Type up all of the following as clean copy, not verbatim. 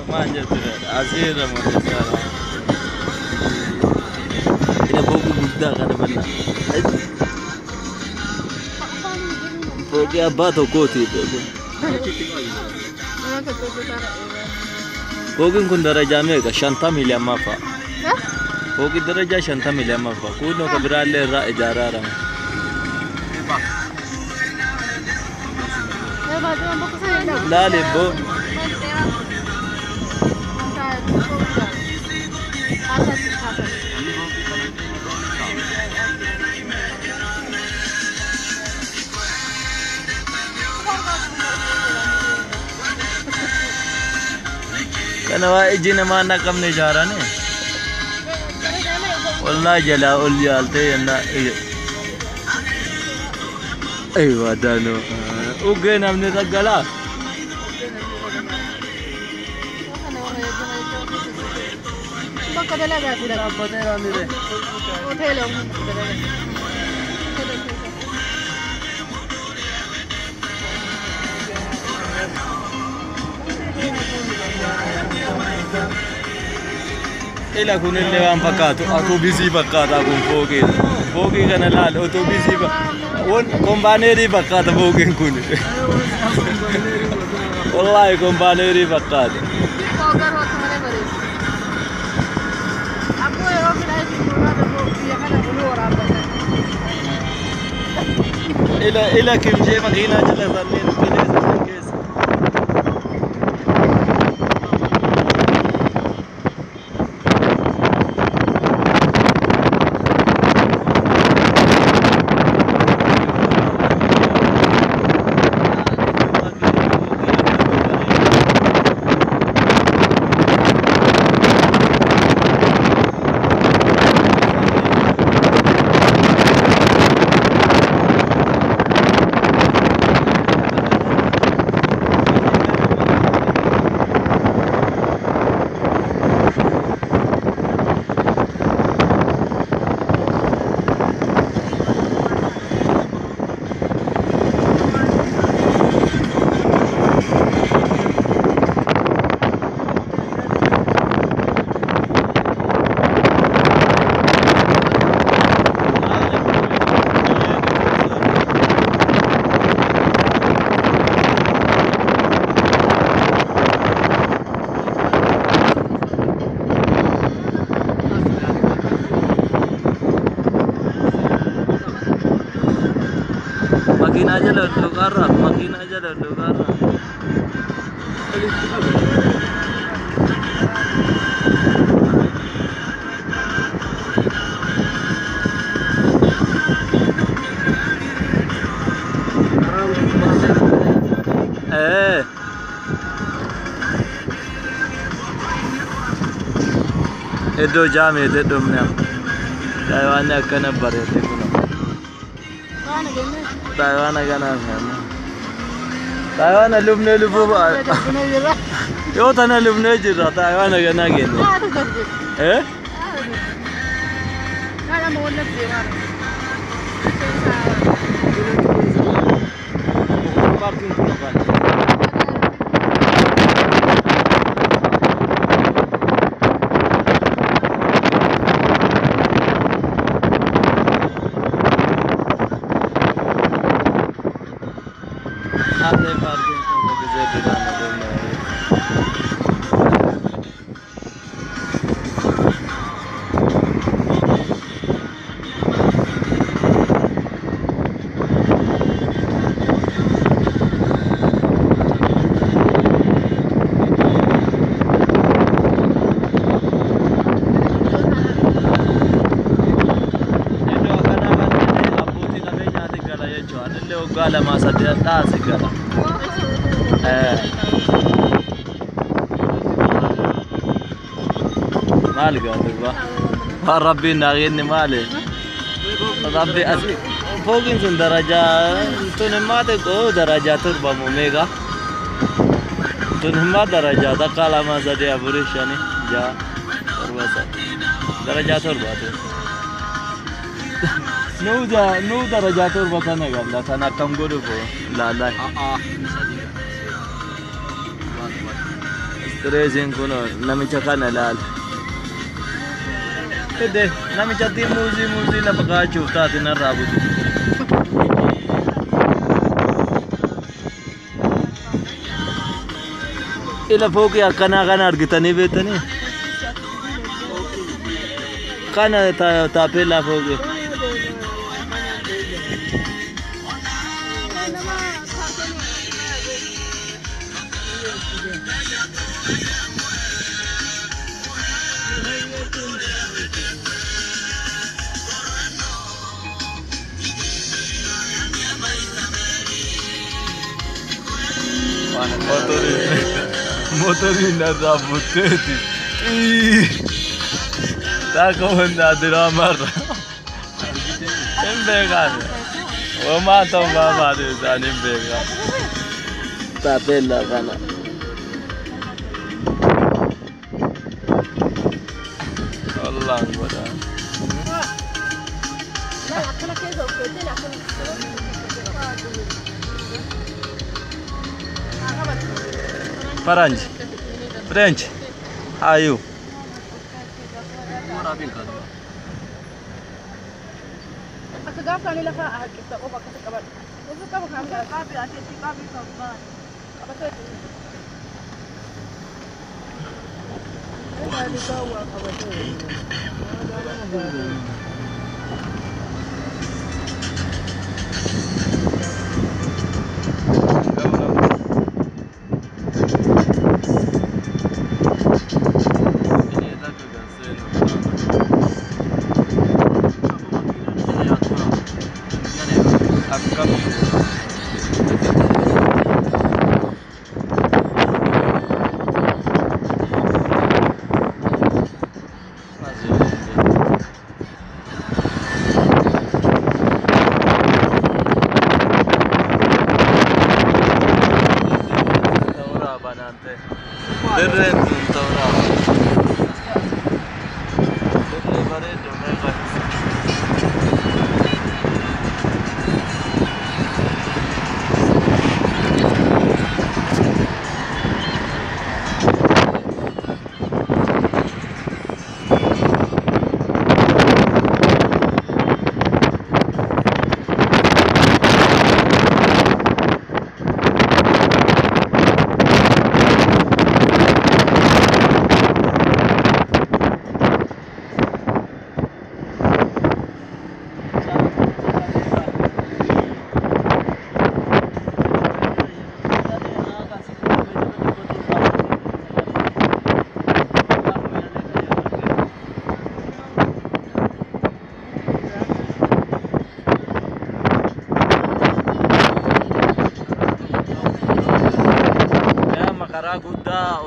Manja tura asira manja. Ina bogu gudda kana balla. Bogi abba to koti bogu. Bogin kun daraja meeqa 50 lama fa. Bogi daraja 50 lama fa. Kuno kabiralle ra ijarara. La le bo. Kenapa izin mana kami jalan ni? Wallah jala ulial tu yang nak. Wadano. Ugen namanya segala. Ila kunin lewan pakat, aku busy pakat aku fogi kan lal, aku busy pak, on kompaneri pakat fogi kunin, wallahi kompaneri pakat. Ila kimje makina jalan tadi kini kes. Makin aja lah Lugarra, makin aja lah Lugarra. Edo jam itu domnya. Taiwan akan berada di sana. Taiwan akan apa? Taiwan alumni lupa. Yo tanah alumni juga Taiwan akan apa? Ada mau nak siapa? Parking tu apa? Ada parking tu bisa di dalam rumah. Gala masa dia tak segala. مالك يا طيبة ربي ناغيني مالي ربي أسي فوقين سن درجة تنماتك أو درجة تربة ميغا تنمات درجة تقال ما سدي أبوريش يعني جا تربة درجة تربة نو درجات وربطنا قال أنا كم قولوا لا لا استريزين كنوا نامي كنا لا كده نامي كتير موزي نبغى شوفتا تنرابو إلا فوق يا كنا أرجتني بيتني كنا تابيلا فوق motorin arrabbuteeti taako naadira marra hin beekan wamaa ta'u baamaadhe isaan hin beekan taapella kana wallaan godhaa French. How are you?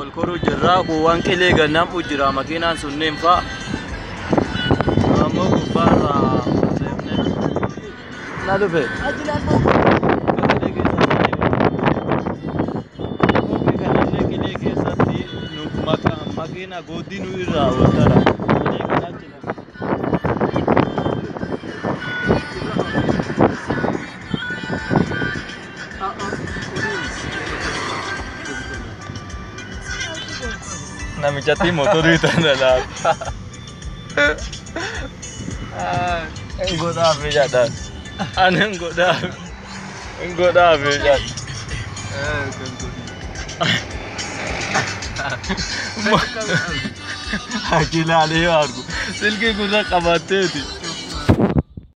والكرو جراك وانك اللي جنام وجرا مكينان سنين فا مو كبار لا لفه مكينا غودي نويرا وترى namicha motorii tanadhaan hin godhaafe jedhan ani hin godhaafe jedhan akilaalee argu silkii gurra qabatteeti